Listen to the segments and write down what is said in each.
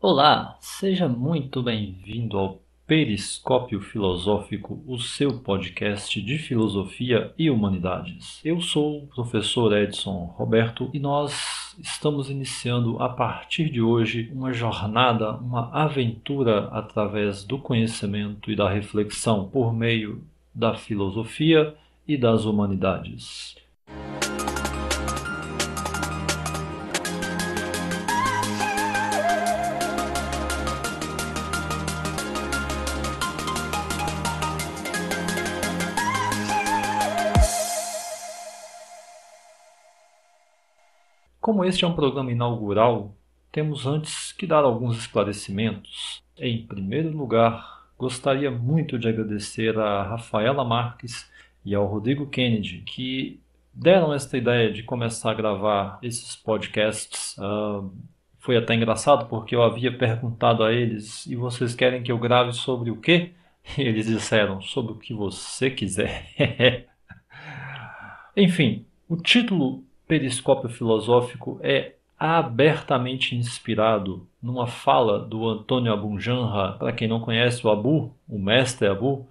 Olá, seja muito bem-vindo ao Periscópio Filosófico, o seu podcast de filosofia e humanidades. Eu sou o professor Edson Roberto e nós estamos iniciando a partir de hoje uma jornada, uma aventura através do conhecimento e da reflexão por meio da filosofia e das humanidades. Como este é um programa inaugural, temos antes que dar alguns esclarecimentos. Em primeiro lugar, gostaria muito de agradecer a Rafaela Marques e ao Rodrigo Kennedy, que deram esta ideia de começar a gravar esses podcasts. Foi até engraçado porque eu havia perguntado a eles: e vocês querem que eu grave sobre o quê? E eles disseram: sobre o que você quiser. Enfim, o título Periscópio Filosófico é abertamente inspirado numa fala do Antônio Abunjanra. Para quem não conhece o Abu, o mestre Abu,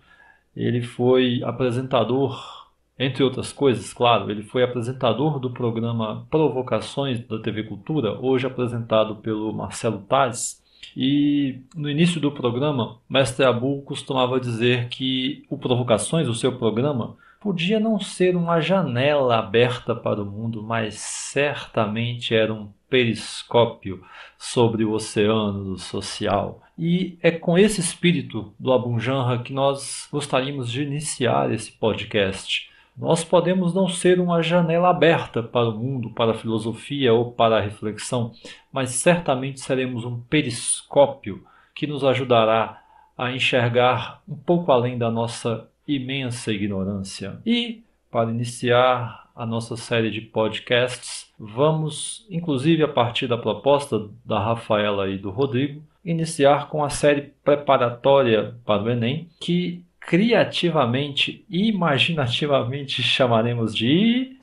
ele foi apresentador, entre outras coisas, claro, ele foi apresentador do programa Provocações da TV Cultura, hoje apresentado pelo Marcelo Taz. E no início do programa, Mestre Abu costumava dizer que o Provocações, o seu programa, podia não ser uma janela aberta para o mundo, mas certamente era um periscópio sobre o oceano social. E é com esse espírito do Abunjanra que nós gostaríamos de iniciar esse podcast. Nós podemos não ser uma janela aberta para o mundo, para a filosofia ou para a reflexão, mas certamente seremos um periscópio que nos ajudará a enxergar um pouco além da nossa imensa ignorância. E, para iniciar a nossa série de podcasts, vamos, inclusive a partir da proposta da Rafaela e do Rodrigo, iniciar com a série preparatória para o Enem, que criativamente e imaginativamente chamaremos de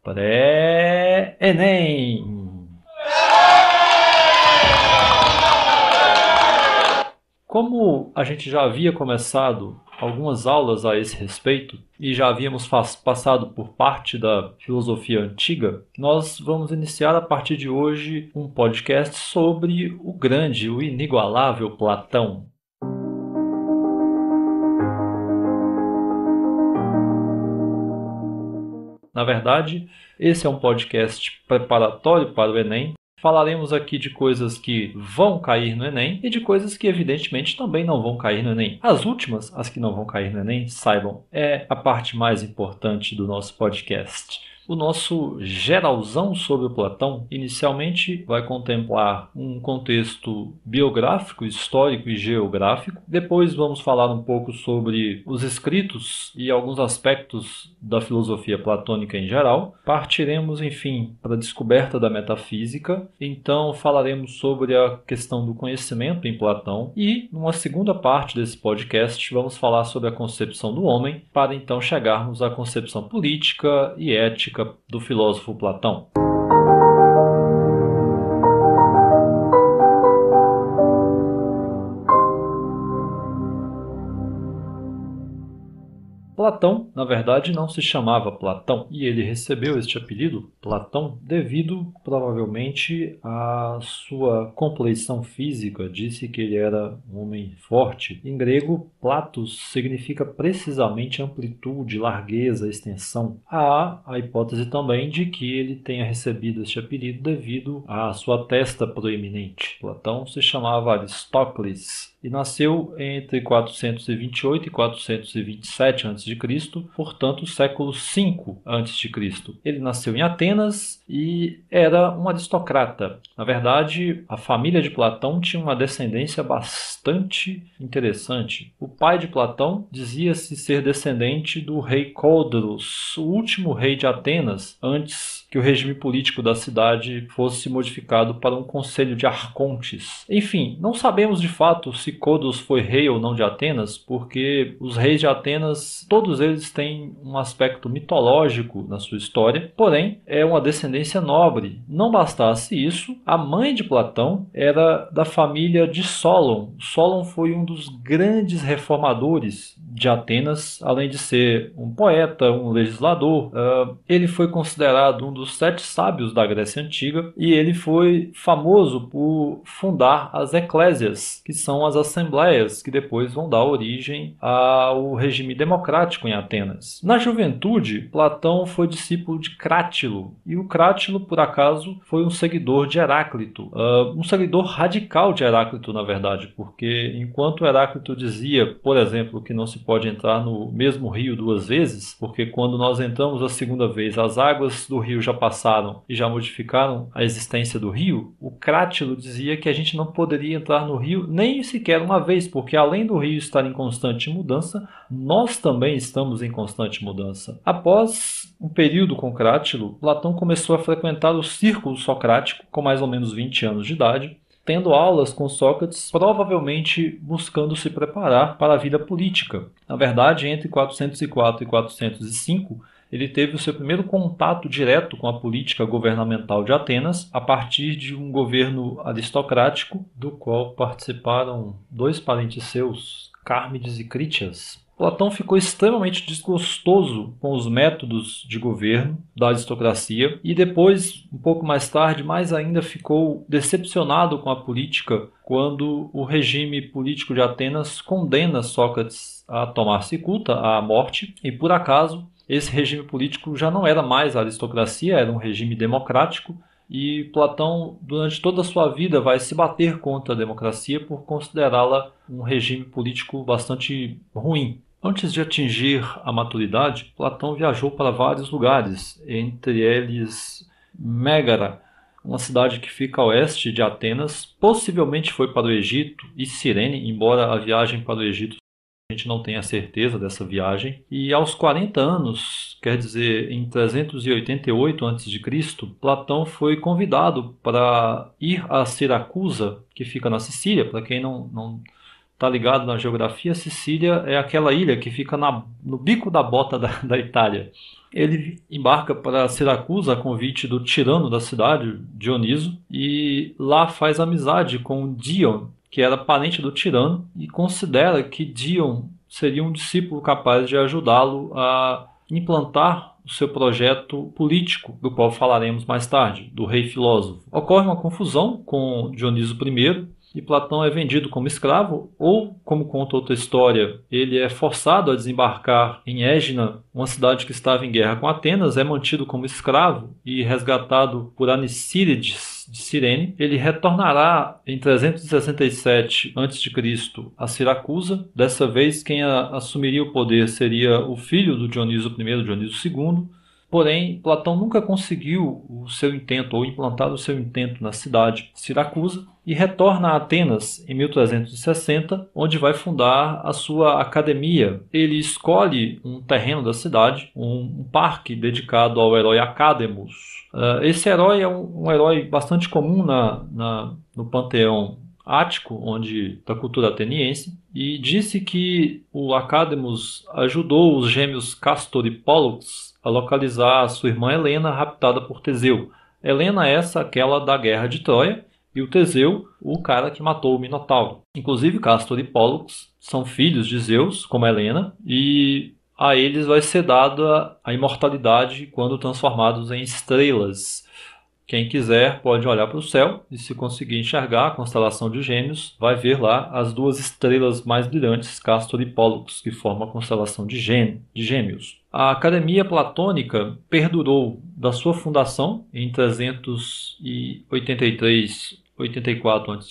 Pré-Enem. Como a gente já havia começado algumas aulas a esse respeito e já havíamos passado por parte da filosofia antiga, nós vamos iniciar a partir de hoje um podcast sobre o grande, o inigualável Platão. Na verdade, esse é um podcast preparatório para o Enem. Falaremos aqui de coisas que vão cair no Enem e de coisas que evidentemente também não vão cair no Enem. As últimas, as que não vão cair no Enem, saibam, é a parte mais importante do nosso podcast. O nosso geralzão sobre o Platão inicialmente vai contemplar um contexto biográfico, histórico e geográfico. Depois vamos falar um pouco sobre os escritos e alguns aspectos da filosofia platônica em geral. Partiremos, enfim, para a descoberta da metafísica. Então falaremos sobre a questão do conhecimento em Platão e, numa segunda parte desse podcast, vamos falar sobre a concepção do homem, para então chegarmos à concepção política e ética do filósofo Platão. Platão, na verdade, não se chamava Platão, e ele recebeu este apelido, Platão, devido, provavelmente, à sua compleição física. Disse que ele era um homem forte. Em grego, Platos significa precisamente amplitude, largueza, extensão. Há a hipótese também de que ele tenha recebido este apelido devido à sua testa proeminente. Platão se chamava Aristócles e nasceu entre 428 e 427 a.C., portanto, século V a.C. Ele nasceu em Atenas e era um aristocrata. Na verdade, a família de Platão tinha uma descendência bastante interessante. O pai de Platão dizia-se ser descendente do rei Codrus, o último rei de Atenas, antes que o regime político da cidade fosse modificado para um conselho de arcontes. Enfim, não sabemos de fato se Codos foi rei ou não de Atenas, porque os reis de Atenas, todos eles têm um aspecto mitológico na sua história, porém é uma descendência nobre. Não bastasse isso, a mãe de Platão era da família de Solon. Solon foi um dos grandes reformadores de Atenas, além de ser um poeta, um legislador. Ele foi considerado um dos 7 sábios da Grécia Antiga e ele foi famoso por fundar as eclésias, que são as assembleias que depois vão dar origem ao regime democrático em Atenas. Na juventude, Platão foi discípulo de Crátilo, e o Crátilo, por acaso, foi um seguidor de Heráclito, um seguidor radical de Heráclito, na verdade, porque enquanto Heráclito dizia, por exemplo, que não se pode entrar no mesmo rio 2 vezes, porque quando nós entramos a segunda vez, as águas do rio já passaram e já modificaram a existência do rio, o Crátilo dizia que a gente não poderia entrar no rio nem sequer uma vez, porque além do rio estar em constante mudança, nós também estamos em constante mudança. Após um período com Crátilo, Platão começou a frequentar o círculo socrático com mais ou menos 20 anos de idade, tendo aulas com Sócrates, provavelmente buscando se preparar para a vida política. Na verdade, entre 404 e 405, ele teve o seu primeiro contato direto com a política governamental de Atenas a partir de um governo aristocrático, do qual participaram 2 parentes seus, Cármides e Critias. Platão ficou extremamente desgostoso com os métodos de governo da aristocracia e depois, um pouco mais tarde, mais ainda ficou decepcionado com a política quando o regime político de Atenas condena Sócrates a tomar cicuta, à morte, e por acaso esse regime político já não era mais a aristocracia, era um regime democrático, e Platão, durante toda a sua vida, vai se bater contra a democracia por considerá-la um regime político bastante ruim. Antes de atingir a maturidade, Platão viajou para vários lugares, entre eles Mégara, uma cidade que fica a oeste de Atenas, possivelmente foi para o Egito, e Cirene, embora a viagem para o Egito a gente não tenha certeza dessa viagem. E aos 40 anos, quer dizer, em 388 a.C., Platão foi convidado para ir a Siracusa, que fica na Sicília. Para quem não está ligado na geografia, Sicília é aquela ilha que fica no bico da bota da Itália. Ele embarca para Siracusa a convite do tirano da cidade, Dioniso, e lá faz amizade com Dion, que era parente do tirano, e considera que Dion seria um discípulo capaz de ajudá-lo a implantar o seu projeto político, do qual falaremos mais tarde, do rei filósofo. Ocorre uma confusão com Dioniso I, e Platão é vendido como escravo, ou, como conta outra história, ele é forçado a desembarcar em Égina, uma cidade que estava em guerra com Atenas, é mantido como escravo e resgatado por Anicírides de Cirene. Ele retornará em 367 a.C. a Siracusa. Dessa vez, quem assumiria o poder seria o filho do Dioniso I, Dioniso II. Porém, Platão nunca conseguiu o seu intento, ou implantar o seu intento na cidade de Siracusa, e retorna a Atenas em 1360, onde vai fundar a sua academia. Ele escolhe um terreno da cidade, um parque dedicado ao herói Acádemus. Esse herói é um herói bastante comum no panteão ático, da cultura ateniense, e disse que o Acádemus ajudou os gêmeos Castor e Pólux a localizar sua irmã Helena, raptada por Teseu. Helena aquela da Guerra de Troia, e o Teseu, o cara que matou o Minotauro. Inclusive, Castor e Pólux são filhos de Zeus, como Helena, e a eles vai ser dada a imortalidade quando transformados em estrelas. Quem quiser pode olhar para o céu e, se conseguir enxergar a constelação de Gêmeos, vai ver lá as 2 estrelas mais brilhantes, Castor e Pólux, que formam a constelação de Gêmeos. A Academia Platônica perdurou da sua fundação em 383-84 a.C.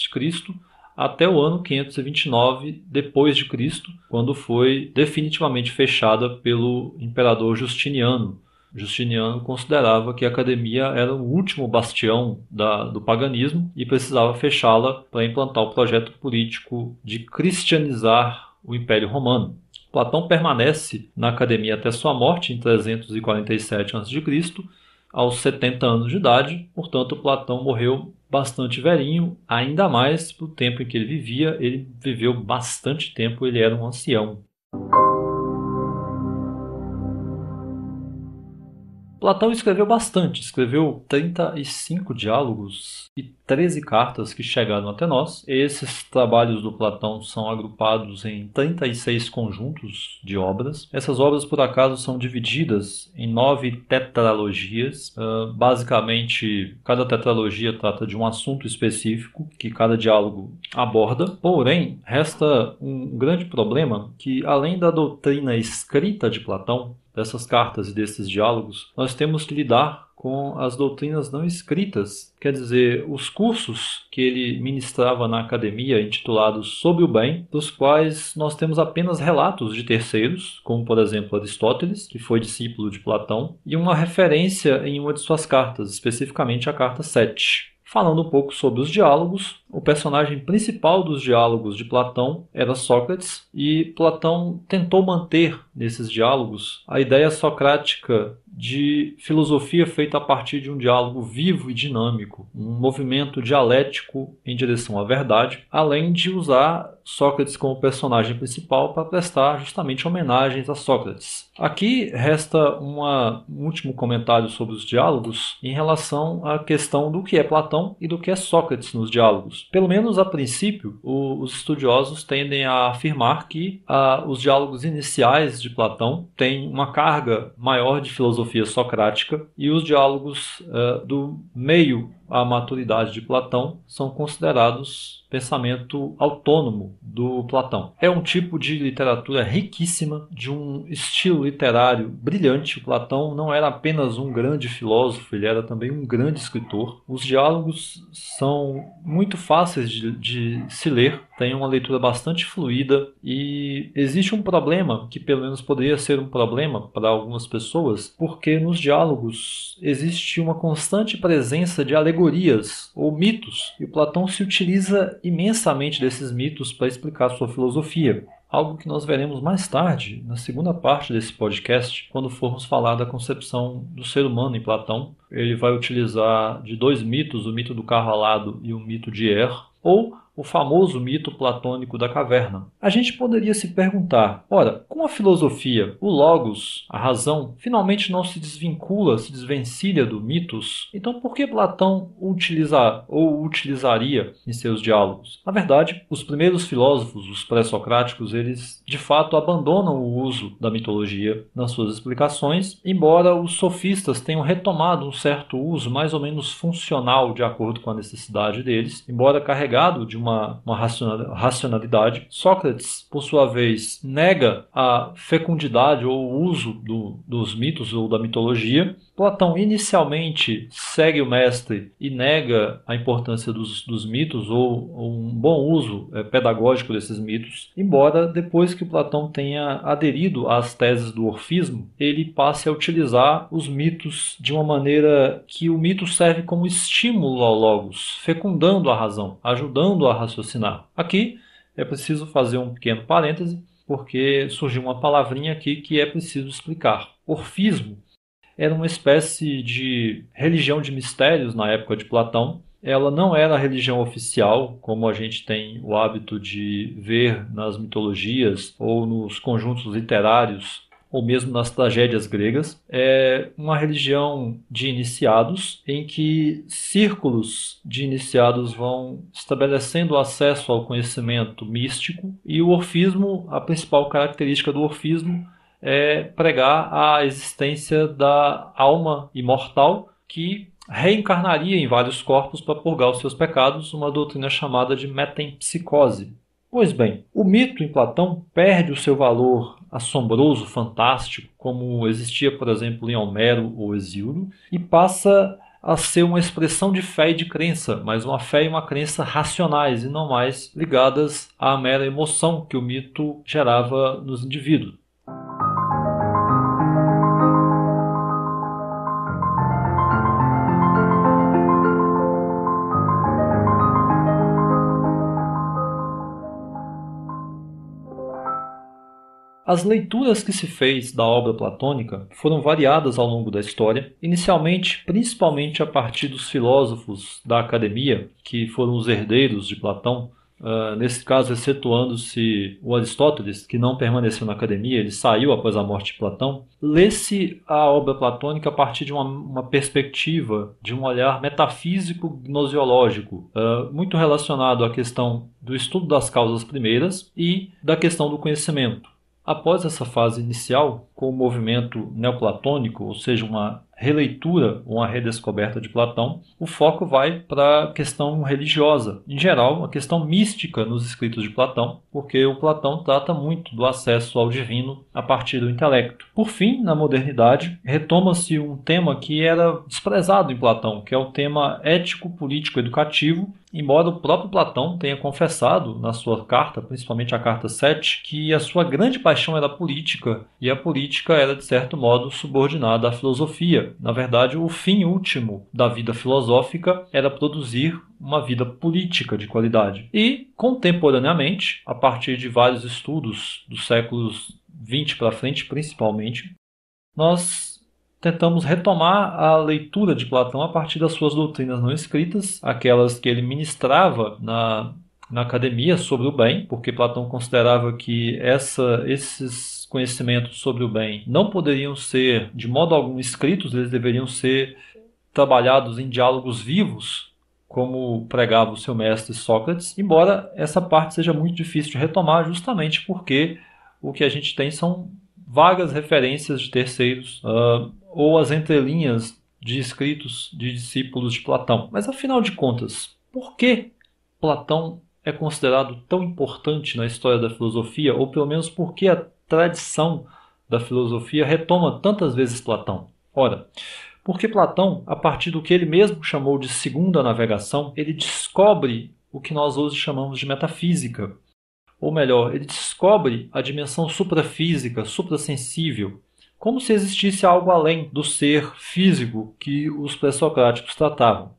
até o ano 529 d.C., quando foi definitivamente fechada pelo imperador Justiniano. Justiniano considerava que a academia era o último bastião do paganismo e precisava fechá-la para implantar o projeto político de cristianizar o Império Romano. Platão permanece na academia até sua morte em 347 a.C., aos 70 anos de idade, portanto Platão morreu bastante velhinho, ainda mais para o tempo em que ele viveu bastante tempo, ele era um ancião. Platão escreveu bastante, escreveu 35 diálogos e 13 cartas que chegaram até nós. Esses trabalhos do Platão são agrupados em 36 conjuntos de obras. Essas obras, por acaso, são divididas em 9 tetralogias. Basicamente, cada tetralogia trata de um assunto específico que cada diálogo aborda. Porém, resta um grande problema que, além da doutrina escrita de Platão, dessas cartas e desses diálogos, nós temos que lidar com as doutrinas não escritas, quer dizer, os cursos que ele ministrava na academia, intitulados Sobre o Bem, dos quais nós temos apenas relatos de terceiros, como por exemplo Aristóteles, que foi discípulo de Platão, e uma referência em uma de suas cartas, especificamente a carta 7. Falando um pouco sobre os diálogos, o personagem principal dos diálogos de Platão era Sócrates, e Platão tentou manter nesses diálogos a ideia socrática de filosofia feita a partir de um diálogo vivo e dinâmico, um movimento dialético em direção à verdade, além de usar Sócrates como personagem principal para prestar justamente homenagens a Sócrates. Aqui resta um último comentário sobre os diálogos em relação à questão do que é Platão e do que é Sócrates nos diálogos. Pelo menos a princípio, os estudiosos tendem a afirmar que os diálogos iniciais de Platão têm uma carga maior de filosofia socrática e os diálogos do meio à maturidade de Platão são considerados pensamento autônomo do Platão. É um tipo de literatura riquíssima, de um estilo literário brilhante. O Platão não era apenas um grande filósofo, ele era também um grande escritor. Os diálogos são muito fáceis de se ler, tem uma leitura bastante fluida e existe um problema, que pelo menos poderia ser um problema para algumas pessoas, porque nos diálogos existe uma constante presença de alegorias ou mitos, e o Platão se utiliza imensamente desses mitos para explicar sua filosofia. Algo que nós veremos mais tarde, na segunda parte desse podcast, quando formos falar da concepção do ser humano em Platão. Ele vai utilizar de dois mitos, o mito do carro alado e o mito de Er, ou o famoso mito platônico da caverna. A gente poderia se perguntar, ora, com a filosofia, o logos, a razão, finalmente não se desvincula, se desvencilha do mitos, então por que Platão utilizaria em seus diálogos? Na verdade, os primeiros filósofos, os pré-socráticos, eles de fato abandonam o uso da mitologia nas suas explicações, embora os sofistas tenham retomado um certo uso mais ou menos funcional de acordo com a necessidade deles, embora carregado de uma racionalidade. Sócrates, por sua vez, nega a fecundidade ou o uso dos mitos ou da mitologia. Platão inicialmente segue o mestre e nega a importância dos mitos ou um bom uso pedagógico desses mitos, embora depois que Platão tenha aderido às teses do orfismo, ele passe a utilizar os mitos de uma maneira que o mito serve como estímulo ao logos, fecundando a razão, ajudando a raciocinar. Aqui é preciso fazer um pequeno parêntese, porque surgiu uma palavrinha aqui que é preciso explicar. Orfismo era uma espécie de religião de mistérios na época de Platão. Ela não era a religião oficial, como a gente tem o hábito de ver nas mitologias ou nos conjuntos literários, ou mesmo nas tragédias gregas. É uma religião de iniciados, em que círculos de iniciados vão estabelecendo acesso ao conhecimento místico, e o orfismo, a principal característica do orfismo é pregar a existência da alma imortal que reencarnaria em vários corpos para purgar os seus pecados, uma doutrina chamada de metempsicose. Pois bem, o mito em Platão perde o seu valor assombroso, fantástico, como existia, por exemplo, em Homero ou Hesíodo, e passa a ser uma expressão de fé e de crença, mas uma fé e uma crença racionais e não mais ligadas à mera emoção que o mito gerava nos indivíduos. As leituras que se fez da obra platônica foram variadas ao longo da história, inicialmente principalmente a partir dos filósofos da academia, que foram os herdeiros de Platão, nesse caso excetuando-se o Aristóteles, que não permaneceu na academia, ele saiu após a morte de Platão. Lê-se a obra platônica a partir de uma perspectiva, de um olhar metafísico gnosiológico, muito relacionado à questão do estudo das causas primeiras e da questão do conhecimento. Após essa fase inicial, com o movimento neoplatônico, ou seja, uma releitura ou uma redescoberta de Platão, o foco vai para a questão religiosa, em geral, a questão mística nos escritos de Platão, porque o Platão trata muito do acesso ao divino a partir do intelecto. Por fim, na modernidade, retoma-se um tema que era desprezado em Platão, que é o tema ético-político-educativo, embora o próprio Platão tenha confessado na sua carta, principalmente a carta 7, que a sua grande paixão era a política, e a política era, de certo modo, subordinada à filosofia. Na verdade, o fim último da vida filosófica era produzir uma vida política de qualidade. E, contemporaneamente, a partir de vários estudos dos séculos 20 para frente, principalmente, nós tentamos retomar a leitura de Platão a partir das suas doutrinas não escritas, aquelas que ele ministrava na academia sobre o bem, porque Platão considerava que esses conhecimentos sobre o bem não poderiam ser de modo algum escritos, eles deveriam ser trabalhados em diálogos vivos, como pregava o seu mestre Sócrates, embora essa parte seja muito difícil de retomar, justamente porque o que a gente tem são vagas referências de terceiros, ou as entrelinhas de escritos de discípulos de Platão. Mas, afinal de contas, por que Platão é considerado tão importante na história da filosofia, ou pelo menos por que a tradição da filosofia retoma tantas vezes Platão? Ora, porque Platão, a partir do que ele mesmo chamou de segunda navegação, ele descobre o que nós hoje chamamos de metafísica. Ou melhor, ele descobre a dimensão suprafísica, suprassensível, como se existisse algo além do ser físico que os pré-socráticos tratavam.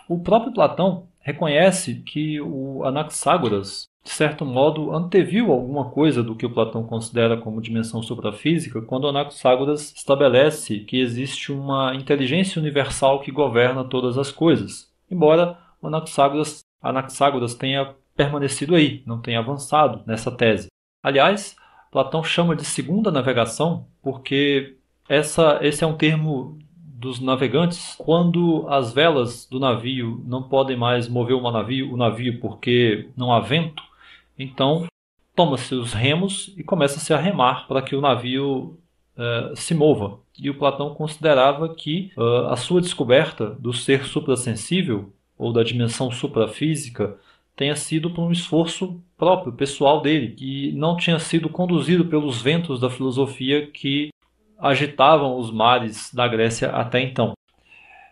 O próprio Platão reconhece que o Anaxágoras, de certo modo, anteviu alguma coisa do que o Platão considera como dimensão suprafísica, quando Anaxágoras estabelece que existe uma inteligência universal que governa todas as coisas, embora o Anaxágoras tenha permanecido aí, não tenha avançado nessa tese. Aliás, Platão chama de segunda navegação porque esse é um termo dos navegantes quando as velas do navio não podem mais mover o navio porque não há vento. Então, toma-se os remos e começa-se a remar para que o navio se mova. E o Platão considerava que a sua descoberta do ser suprassensível ou da dimensão suprafísica tenha sido por um esforço próprio, pessoal dele, que não tinha sido conduzido pelos ventos da filosofia que agitavam os mares da Grécia até então.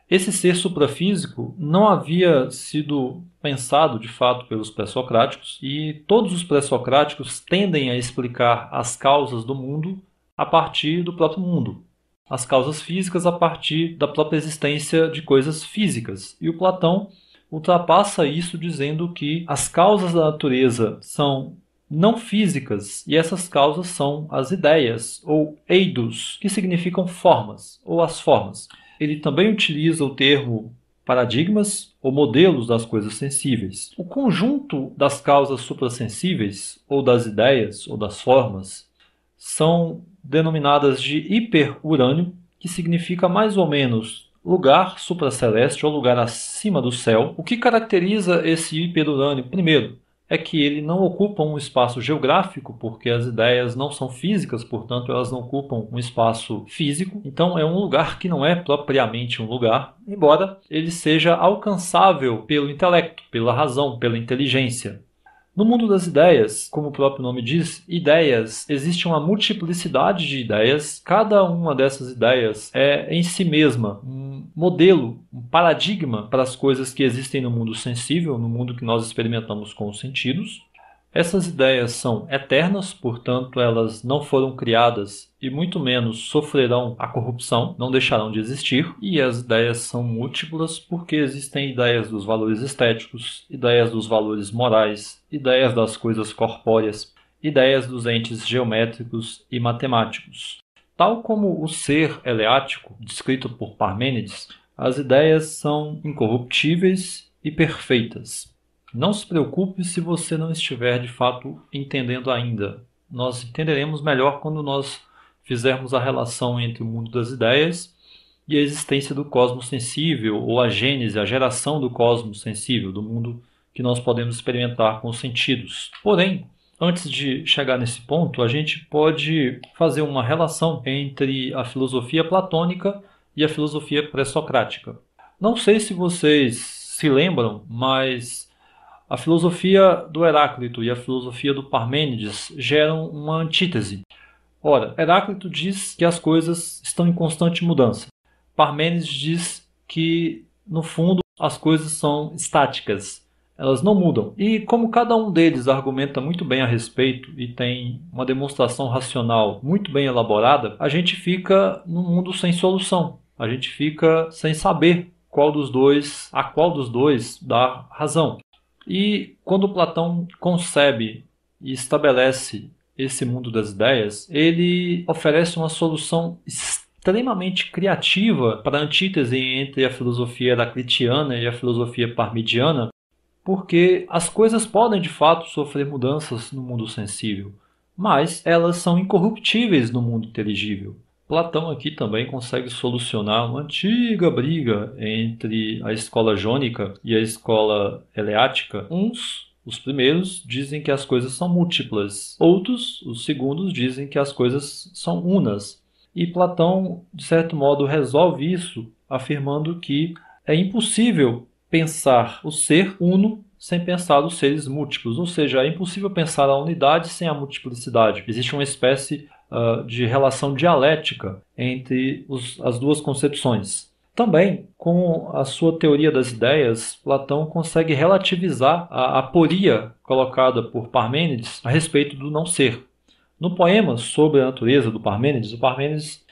Esse ser suprafísico não havia sido pensado de fato pelos pré-socráticos, e todos os pré-socráticos tendem a explicar as causas do mundo a partir do próprio mundo, as causas físicas a partir da própria existência de coisas físicas. E o Platão ultrapassa isso dizendo que as causas da natureza são não físicas e essas causas são as ideias, ou eidos, que significam formas, ou as formas. Ele também utiliza o termo paradigmas ou modelos das coisas sensíveis. O conjunto das causas suprassensíveis, ou das ideias, ou das formas, são denominadas de hiperurânio, que significa mais ou menos lugar supraceleste ou lugar acima do céu. O que caracteriza esse hiperurânio? Primeiro, é que ele não ocupa um espaço geográfico, porque as ideias não são físicas, portanto elas não ocupam um espaço físico. Então é um lugar que não é propriamente um lugar, embora ele seja alcançável pelo intelecto, pela razão, pela inteligência. No mundo das ideias, como o próprio nome diz, ideias, existe uma multiplicidade de ideias. Cada uma dessas ideias é em si mesma um modelo, um paradigma para as coisas que existem no mundo sensível, no mundo que nós experimentamos com os sentidos. Essas ideias são eternas, portanto elas não foram criadas e muito menos sofrerão a corrupção, não deixarão de existir. E as ideias são múltiplas porque existem ideias dos valores estéticos, ideias dos valores morais, ideias das coisas corpóreas. ideias dos entes geométricos e matemáticos. Tal como o ser eleático, descrito por Parmênides, as ideias são incorruptíveis e perfeitas. Não se preocupe se você não estiver de fato entendendo ainda. Nós entenderemos melhor quando nós fizermos a relação entre o mundo das ideias e a existência do cosmos sensível, ou a gênese, a geração do cosmos sensível, do mundo que nós podemos experimentar com os sentidos. Porém, antes de chegar nesse ponto, a gente pode fazer uma relação entre a filosofia platônica e a filosofia pré-socrática. Não sei se vocês se lembram, mas a filosofia do Heráclito e a filosofia do Parmênides geram uma antítese. Ora, Heráclito diz que as coisas estão em constante mudança. Parmênides diz que, no fundo, as coisas são estáticas. Elas não mudam. E como cada um deles argumenta muito bem a respeito e tem uma demonstração racional muito bem elaborada, a gente fica num mundo sem solução. A gente fica sem saber a qual dos dois dá razão. E quando Platão concebe e estabelece esse mundo das ideias, ele oferece uma solução extremamente criativa para a antítese entre a filosofia heraclitiana e a filosofia parmenidiana, porque as coisas podem de fato sofrer mudanças no mundo sensível, mas elas são incorruptíveis no mundo inteligível. Platão aqui também consegue solucionar uma antiga briga entre a escola jônica e a escola eleática. Os primeiros, dizem que as coisas são múltiplas. Outros, os segundos, dizem que as coisas são unas. E Platão, de certo modo, resolve isso afirmando que é impossível pensar o ser uno sem pensar os seres múltiplos. Ou seja, é impossível pensar a unidade sem a multiplicidade. Existe uma espécie de relação dialética entre as duas concepções. Também, com a sua teoria das ideias, Platão consegue relativizar a aporia colocada por Parmênides a respeito do não ser. No poema sobre a natureza do Parmênides, o Parmênides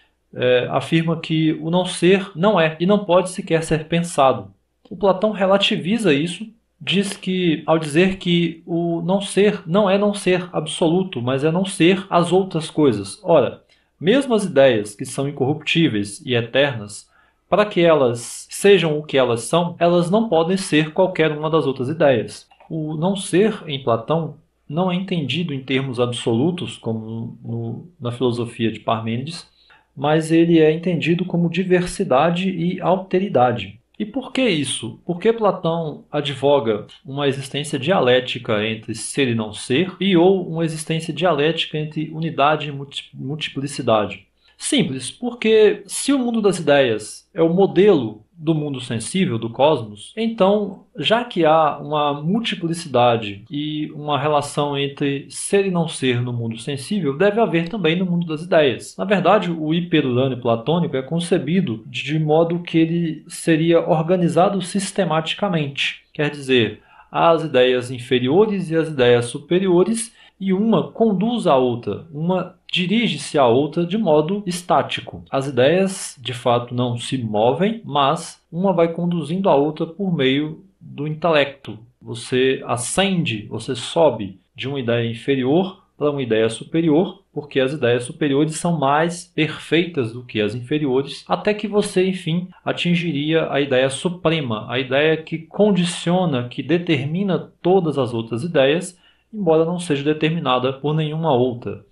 afirma que o não ser não é e não pode sequer ser pensado. O Platão relativiza isso, diz que, ao dizer que o não ser não é não ser absoluto, mas é não ser as outras coisas. Ora, mesmo as ideias que são incorruptíveis e eternas, para que elas sejam o que elas são, elas não podem ser qualquer uma das outras ideias. O não ser, em Platão, não é entendido em termos absolutos, como na filosofia de Parmênides, mas ele é entendido como diversidade e alteridade. E por que isso? Por que Platão advoga uma existência dialética entre ser e não ser, ou uma existência dialética entre unidade e multiplicidade? Simples, porque se o mundo das ideias é o modelo do mundo sensível, do cosmos, então, já que há uma multiplicidade e uma relação entre ser e não ser no mundo sensível, deve haver também no mundo das ideias. Na verdade, o hiperurânio platônico é concebido de modo que ele seria organizado sistematicamente. Quer dizer, há as ideias inferiores e as ideias superiores, e uma conduz a outra, uma dirige-se à outra de modo estático. As ideias, de fato, não se movem, mas uma vai conduzindo a outra por meio do intelecto. Você ascende, você sobe de uma ideia inferior para uma ideia superior, porque as ideias superiores são mais perfeitas do que as inferiores, até que você, enfim, atingiria a ideia suprema, a ideia que condiciona, que determina todas as outras ideias, embora não seja determinada por nenhuma outra.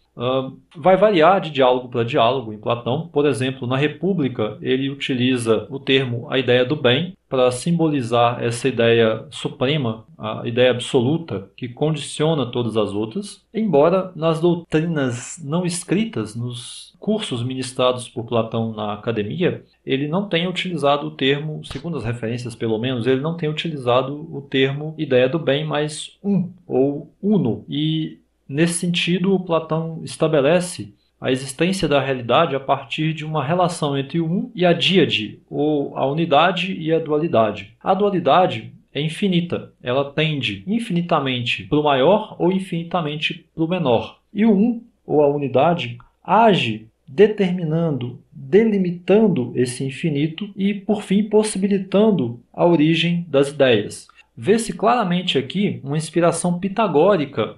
Vai variar de diálogo para diálogo em Platão. Por exemplo, na República, ele utiliza o termo a ideia do bem para simbolizar essa ideia suprema, a ideia absoluta que condiciona todas as outras, embora nas doutrinas não escritas, nos cursos ministrados por Platão na academia, ele não tenha utilizado o termo, segundo as referências pelo menos, ele não tenha utilizado o termo ideia do bem, mas ou uno. E nesse sentido, Platão estabelece a existência da realidade a partir de uma relação entre o um e a díade, ou a unidade e a dualidade. A dualidade é infinita, ela tende infinitamente para o maior ou infinitamente para o menor. E o um, ou a unidade, age determinando, delimitando esse infinito e, por fim, possibilitando a origem das ideias. Vê-se claramente aqui uma inspiração pitagórica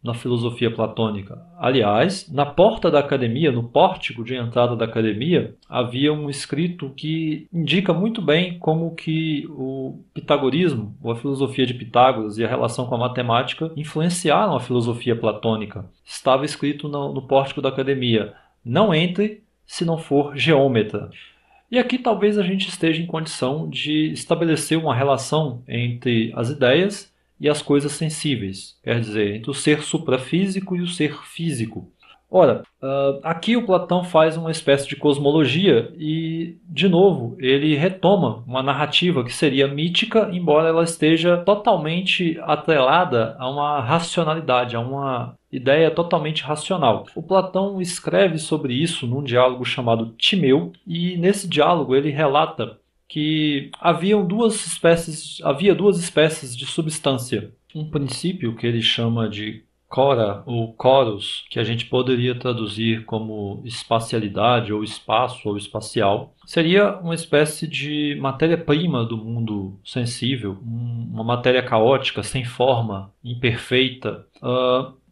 na filosofia platônica. Aliás, na porta da academia, no pórtico de entrada da academia, havia um escrito que indica muito bem como que o pitagorismo, ou a filosofia de Pitágoras e a relação com a matemática influenciaram a filosofia platônica. Estava escrito no pórtico da academia: não entre se não for geômetra. E aqui talvez a gente esteja em condição de estabelecer uma relação entre as ideias e as coisas sensíveis, quer dizer, entre o ser suprafísico e o ser físico. Ora, aqui o Platão faz uma espécie de cosmologia e, de novo, ele retoma uma narrativa que seria mítica, embora ela esteja totalmente atrelada a uma racionalidade, a uma ideia totalmente racional. O Platão escreve sobre isso num diálogo chamado Timeu, e nesse diálogo ele relata que havia duas espécies de substância. Um princípio que ele chama de Cora ou Coros, que a gente poderia traduzir como espacialidade ou espaço ou espacial, seria uma espécie de matéria-prima do mundo sensível, uma matéria caótica, sem forma, imperfeita.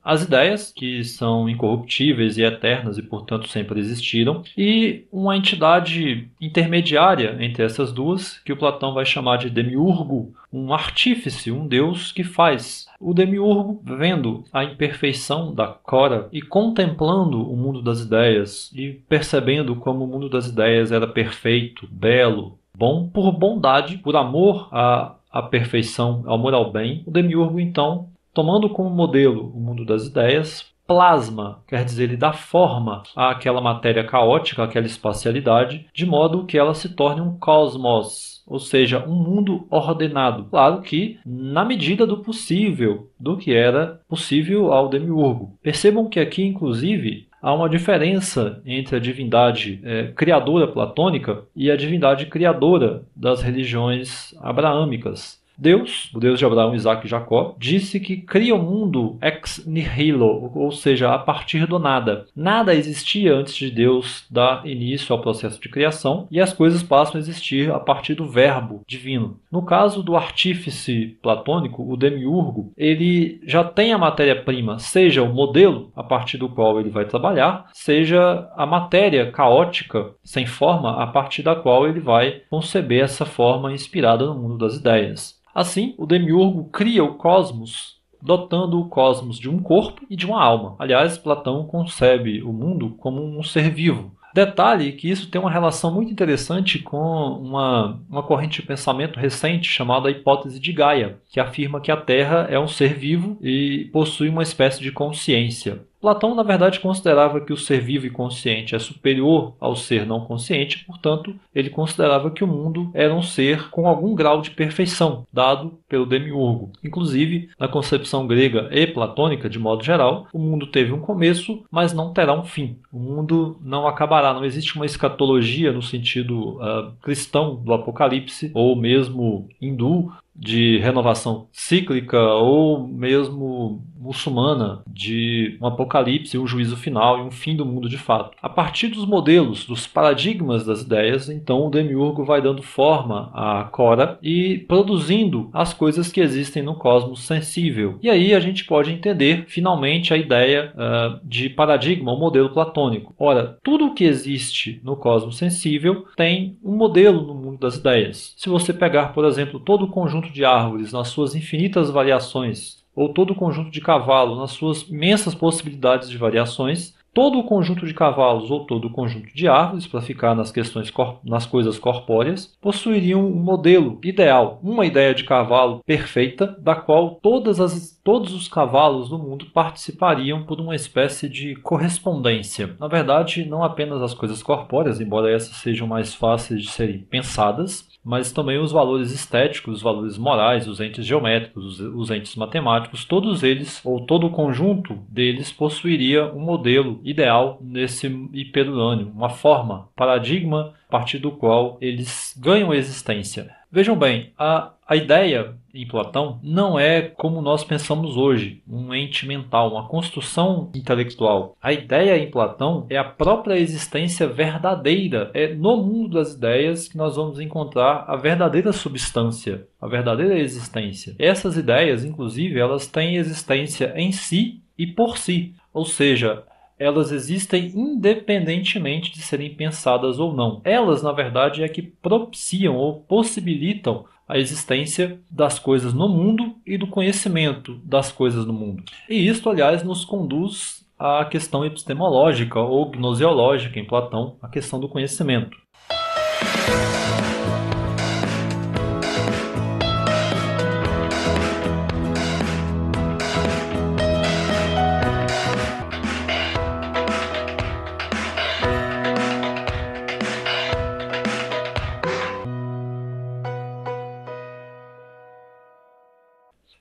As ideias, que são incorruptíveis e eternas e, portanto, sempre existiram, e uma entidade intermediária entre essas duas, que o Platão vai chamar de demiurgo, um artífice, um deus que faz. O demiurgo, vendo a imperfeição da Cora e contemplando o mundo das ideias e percebendo como o mundo das ideias era perfeito, belo, bom, por bondade, por amor à perfeição, amor ao bem, o demiurgo, então, tomando como modelo o mundo das ideias, plasma, quer dizer, ele dá forma àquela matéria caótica, àquela espacialidade, de modo que ela se torne um cosmos, ou seja, um mundo ordenado. Claro que na medida do possível, do que era possível ao demiurgo. Percebam que aqui, inclusive, há uma diferença entre a divindade criadora platônica e a divindade criadora das religiões abraâmicas. Deus, o Deus de Abraão, Isaac e Jacó, disse que cria o mundo ex nihilo, ou seja, a partir do nada. Nada existia antes de Deus dar início ao processo de criação e as coisas passam a existir a partir do verbo divino. No caso do artífice platônico, o demiurgo, ele já tem a matéria-prima, seja o modelo a partir do qual ele vai trabalhar, seja a matéria caótica, sem forma, a partir da qual ele vai conceber essa forma inspirada no mundo das ideias. Assim, o demiurgo cria o cosmos, dotando o cosmos de um corpo e de uma alma. Aliás, Platão concebe o mundo como um ser vivo. Detalhe que isso tem uma relação muito interessante com uma corrente de pensamento recente chamada a hipótese de Gaia, que afirma que a Terra é um ser vivo e possui uma espécie de consciência. Platão, na verdade, considerava que o ser vivo e consciente é superior ao ser não consciente, portanto, ele considerava que o mundo era um ser com algum grau de perfeição, dado pelo demiurgo. Inclusive, na concepção grega e platônica, de modo geral, o mundo teve um começo, mas não terá um fim. O mundo não acabará, não existe uma escatologia no sentido cristão do Apocalipse, ou mesmo hindu, de renovação cíclica, ou mesmo muçulmana, de um apocalipse, um juízo final e um fim do mundo de fato. A partir dos modelos, dos paradigmas das ideias, então o demiurgo vai dando forma à Cora e produzindo as coisas que existem no cosmos sensível. E aí a gente pode entender finalmente a ideia de paradigma, o modelo platônico. Ora, tudo o que existe no cosmos sensível tem um modelo no mundo das ideias. Se você pegar, por exemplo, todo o conjunto de árvores nas suas infinitas variações, ou todo o conjunto de cavalos nas suas imensas possibilidades de variações, todo o conjunto de cavalos ou todo o conjunto de árvores, para ficar nas coisas corpóreas, possuiriam um modelo ideal, uma ideia de cavalo perfeita, da qual todos os cavalos do mundo participariam por uma espécie de correspondência. Na verdade, não apenas as coisas corpóreas, embora essas sejam mais fáceis de serem pensadas, mas também os valores estéticos, os valores morais, os entes geométricos, os entes matemáticos, todos eles, ou todo o conjunto deles, possuiria um modelo ideal nesse hiperurânio, uma forma, paradigma, a partir do qual eles ganham existência. Vejam bem, a ideia em Platão não é como nós pensamos hoje, um ente mental, uma construção intelectual. A ideia em Platão é a própria existência verdadeira. É no mundo das ideias que nós vamos encontrar a verdadeira substância, a verdadeira existência. Essas ideias, inclusive, elas têm existência em si e por si, ou seja, elas existem independentemente de serem pensadas ou não. Elas, na verdade, é que propiciam ou possibilitam a existência das coisas no mundo e do conhecimento das coisas no mundo. E isto, aliás, nos conduz à questão epistemológica ou gnoseológica em Platão, a questão do conhecimento.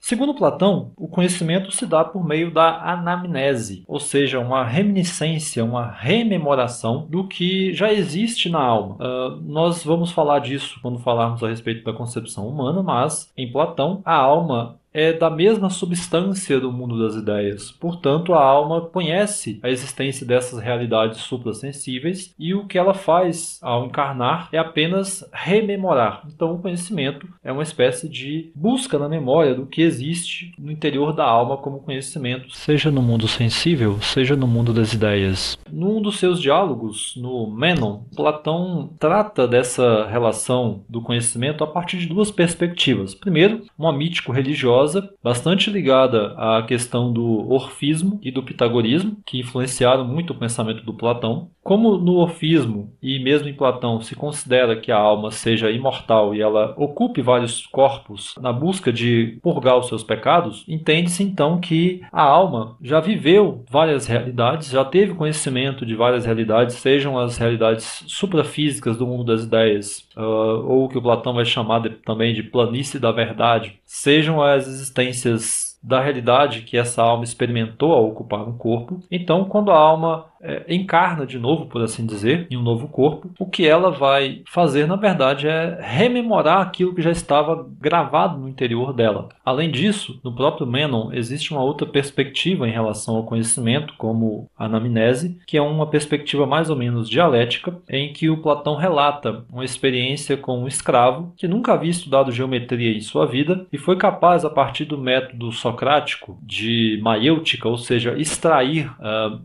Segundo Platão, o conhecimento se dá por meio da anamnese, ou seja, uma reminiscência, uma rememoração do que já existe na alma. Nós vamos falar disso quando falarmos a respeito da concepção humana, mas em Platão a alma é da mesma substância do mundo das ideias. Portanto, a alma conhece a existência dessas realidades suprassensíveis e o que ela faz ao encarnar é apenas rememorar. Então, o conhecimento é uma espécie de busca na memória do que existe no interior da alma como conhecimento, seja no mundo sensível, seja no mundo das ideias. Num dos seus diálogos, no Menon, Platão trata dessa relação do conhecimento a partir de duas perspectivas. Primeiro, uma mítico-religiosa, bastante ligada à questão do orfismo e do pitagorismo, que influenciaram muito o pensamento do Platão. Como no orfismo e mesmo em Platão se considera que a alma seja imortal e ela ocupe vários corpos na busca de purgar os seus pecados, entende-se então que a alma já viveu várias realidades, já teve conhecimento de várias realidades, sejam as realidades suprafísicas do mundo das ideias, ou o que o Platão vai chamar também de planície da verdade, sejam as existências da realidade que essa alma experimentou ao ocupar um corpo. Então, quando a alma encarna de novo, por assim dizer, em um novo corpo, o que ela vai fazer, na verdade, é rememorar aquilo que já estava gravado no interior dela. Além disso, no próprio Menon, existe uma outra perspectiva em relação ao conhecimento, como a anamnese, que é uma perspectiva mais ou menos dialética, em que o Platão relata uma experiência com um escravo que nunca havia estudado geometria em sua vida e foi capaz, a partir do método socrático de maiêutica, ou seja, extrair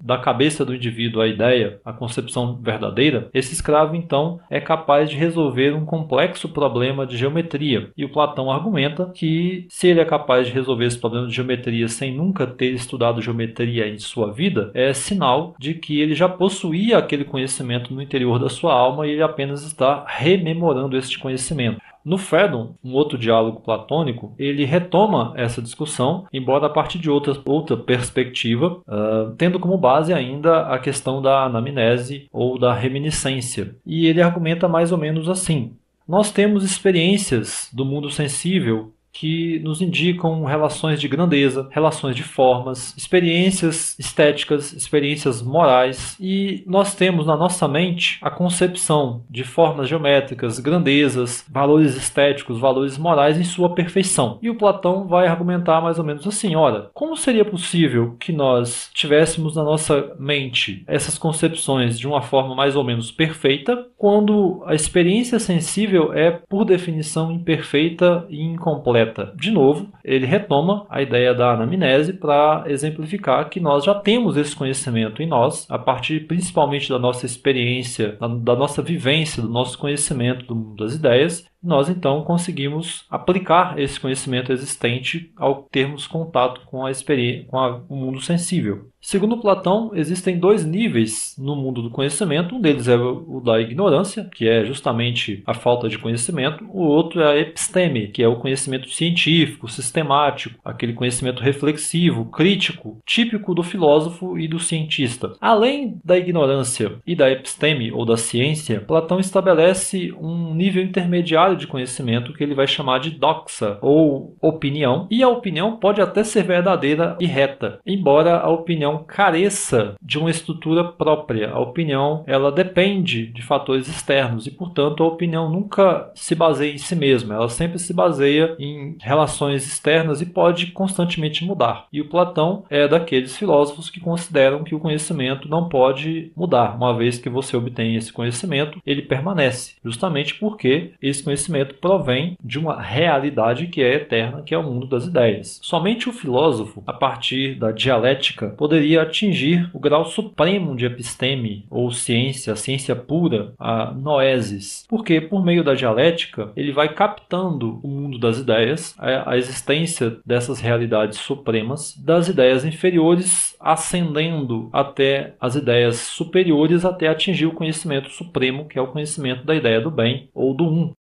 da cabeça do indivíduo a ideia, a concepção verdadeira. Esse escravo, então, é capaz de resolver um complexo problema de geometria. E o Platão argumenta que, se ele é capaz de resolver esse problema de geometria sem nunca ter estudado geometria em sua vida, é sinal de que ele já possuía aquele conhecimento no interior da sua alma e ele apenas está rememorando este conhecimento. No Phaedon, um outro diálogo platônico, ele retoma essa discussão, embora a partir de outra perspectiva, tendo como base ainda a questão da anamnese ou da reminiscência. E ele argumenta mais ou menos assim: nós temos experiências do mundo sensível que nos indicam relações de grandeza, relações de formas, experiências estéticas, experiências morais, e nós temos na nossa mente a concepção de formas geométricas, grandezas, valores estéticos, valores morais em sua perfeição. E o Platão vai argumentar mais ou menos assim: ora, como seria possível que nós tivéssemos na nossa mente essas concepções de uma forma mais ou menos perfeita, quando a experiência sensível é, por definição, imperfeita e incompleta? De novo, ele retoma a ideia da anamnese para exemplificar que nós já temos esse conhecimento em nós, a partir principalmente da nossa experiência, da nossa vivência, do nosso conhecimento do mundo das ideias. Nós então conseguimos aplicar esse conhecimento existente ao termos contato com a experiência, o mundo sensível. Segundo Platão, existem dois níveis no mundo do conhecimento. Um deles é o da ignorância, que é justamente a falta de conhecimento. O outro é a episteme, que é o conhecimento científico, sistemático, aquele conhecimento reflexivo, crítico, típico do filósofo e do cientista. Além da ignorância e da episteme, ou da ciência, Platão estabelece um nível intermediário de conhecimento que ele vai chamar de doxa, ou opinião. E a opinião pode até ser verdadeira e reta, embora a opinião careça de uma estrutura própria. A opinião, ela depende de fatores externos e, portanto, a opinião nunca se baseia em si mesma. Ela sempre se baseia em relações externas e pode constantemente mudar. E o Platão é daqueles filósofos que consideram que o conhecimento não pode mudar. Uma vez que você obtém esse conhecimento, ele permanece, justamente porque esse conhecimento conhecimento provém de uma realidade que é eterna, que é o mundo das ideias. Somente o filósofo, a partir da dialética, poderia atingir o grau supremo de episteme, ou ciência, a ciência pura, a noesis, porque por meio da dialética ele vai captando o mundo das ideias, a existência dessas realidades supremas, das ideias inferiores, ascendendo até as ideias superiores, até atingir o conhecimento supremo, que é o conhecimento da ideia do bem ou do um.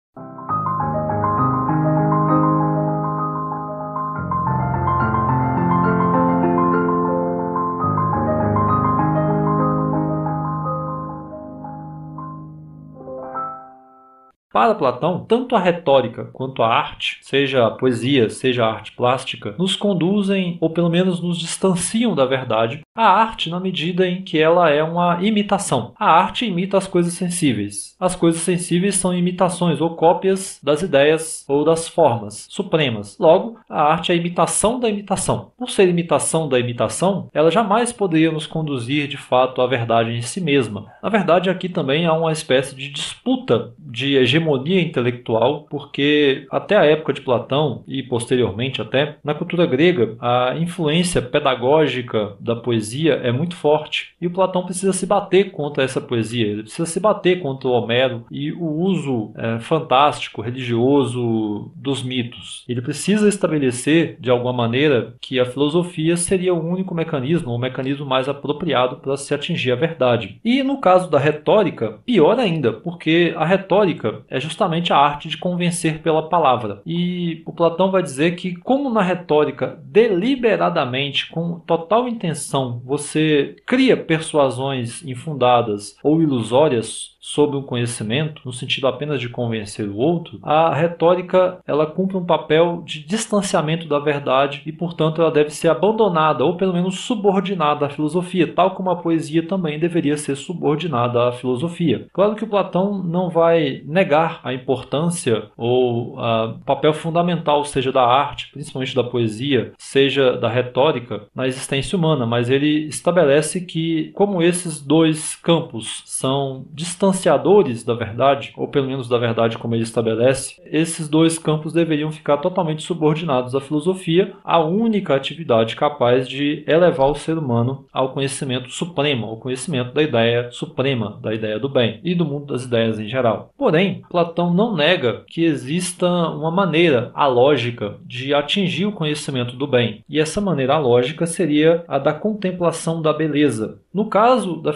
Para Platão, tanto a retórica quanto a arte, seja a poesia, seja a arte plástica, nos conduzem, ou pelo menos nos distanciam da verdade. A arte, na medida em que ela é uma imitação. A arte imita as coisas sensíveis. As coisas sensíveis são imitações ou cópias das ideias ou das formas supremas. Logo, a arte é a imitação da imitação. Por ser imitação da imitação, ela jamais poderia nos conduzir de fato à verdade em si mesma. Na verdade, aqui também há uma espécie de disputa de hegemonia intelectual, porque até a época de Platão e posteriormente até, na cultura grega, a influência pedagógica da poesia é muito forte. E o Platão precisa se bater contra essa poesia, ele precisa se bater contra o Homero e o uso fantástico, religioso dos mitos. Ele precisa estabelecer, de alguma maneira, que a filosofia seria o único mecanismo, o mecanismo mais apropriado para se atingir a verdade. E no caso da retórica, pior ainda, porque a retórica é justamente a arte de convencer pela palavra. E o Platão vai dizer que, como na retórica, deliberadamente, com total intenção, você cria persuasões infundadas ou ilusórias sobre um conhecimento, no sentido apenas de convencer o outro, a retórica ela cumpre um papel de distanciamento da verdade e, portanto, ela deve ser abandonada ou pelo menos subordinada à filosofia, tal como a poesia também deveria ser subordinada à filosofia. Claro que o Platão não vai negar a importância ou o papel fundamental, seja da arte, principalmente da poesia, seja da retórica, na existência humana, mas ele estabelece que, como esses dois campos são distanciadores da verdade, ou pelo menos da verdade como ele estabelece, esses dois campos deveriam ficar totalmente subordinados à filosofia, a única atividade capaz de elevar o ser humano ao conhecimento supremo, ao conhecimento da ideia suprema, da ideia do bem e do mundo das ideias em geral. Porém, Platão não nega que exista uma maneira alógica de atingir o conhecimento do bem, e essa maneira alógica seria a da contemplação da beleza. No caso da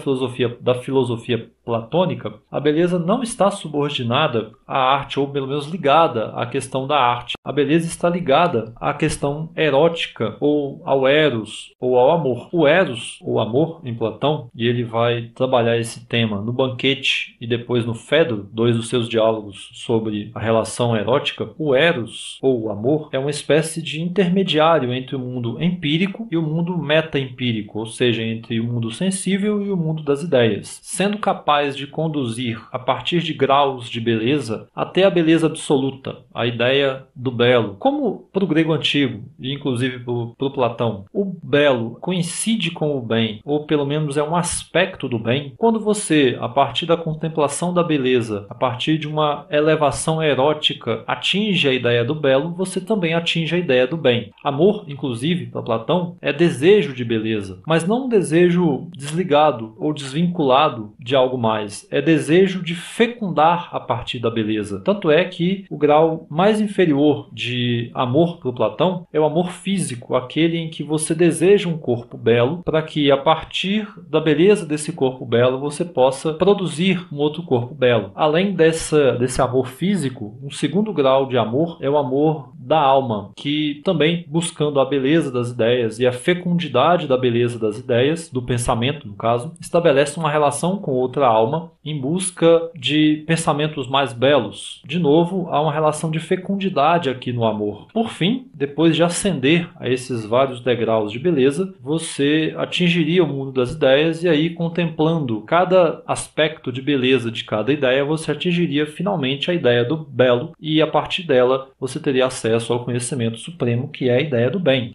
filosofia platônica, a beleza não está subordinada à arte, ou pelo menos ligada à questão da arte. A beleza está ligada à questão erótica, ou ao eros, ou ao amor. O eros, ou amor, em Platão, e ele vai trabalhar esse tema no Banquete e depois no Fedro, dois dos seus diálogos sobre a relação erótica. O eros, ou o amor, é uma espécie de intermediário entre o mundo empírico e o mundo metaempírico, ou seja, entre o mundo sensível e o mundo das ideias, sendo capaz de conduzir a partir de graus de beleza até a beleza absoluta, a ideia do belo. Como para o grego antigo, e inclusive para o Platão, o belo coincide com o bem, ou pelo menos é um aspecto do bem, quando você, a partir da contemplação da beleza, a partir de uma elevação erótica, atinge a ideia do belo, você também atinge a ideia do bem. Amor, inclusive, para Platão, é desejo de beleza, mas não um desejo desligado ou desvinculado de algo mais. É desejo de fecundar a partir da beleza. Tanto é que o grau mais inferior de amor para o Platão é o amor físico, aquele em que você deseja um corpo belo para que a partir da beleza desse corpo belo você possa produzir um outro corpo belo. Além desse amor físico, um segundo grau de amor é o amor da alma, que também buscando a beleza das ideias e a fecundidade da beleza das ideias, do pensamento no caso, estabelece uma relação com outra alma em busca de pensamentos mais belos. De novo, há uma relação de fecundidade aqui no amor. Por fim, depois de ascender a esses vários degraus de beleza, você atingiria o mundo das ideias e aí, contemplando cada aspecto de beleza de cada ideia, você atingiria finalmente a ideia do belo e a partir dela você teria acesso ao conhecimento supremo, que é a ideia do bem.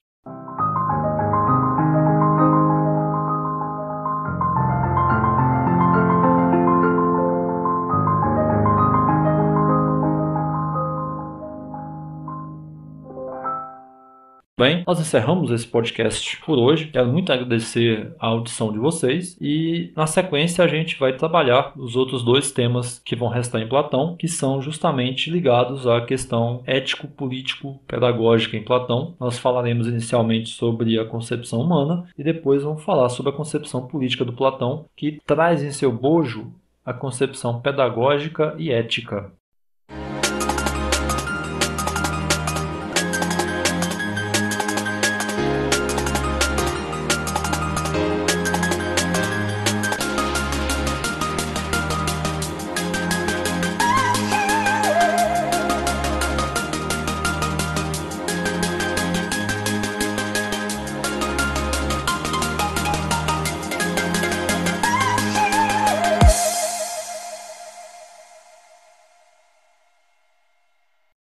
Bem, nós encerramos esse podcast por hoje. Quero muito agradecer a audição de vocês e, na sequência, a gente vai trabalhar os outros dois temas que vão restar em Platão, que são justamente ligados à questão ético-político-pedagógica em Platão. Nós falaremos inicialmente sobre a concepção humana e depois vamos falar sobre a concepção política do Platão, que traz em seu bojo a concepção pedagógica e ética.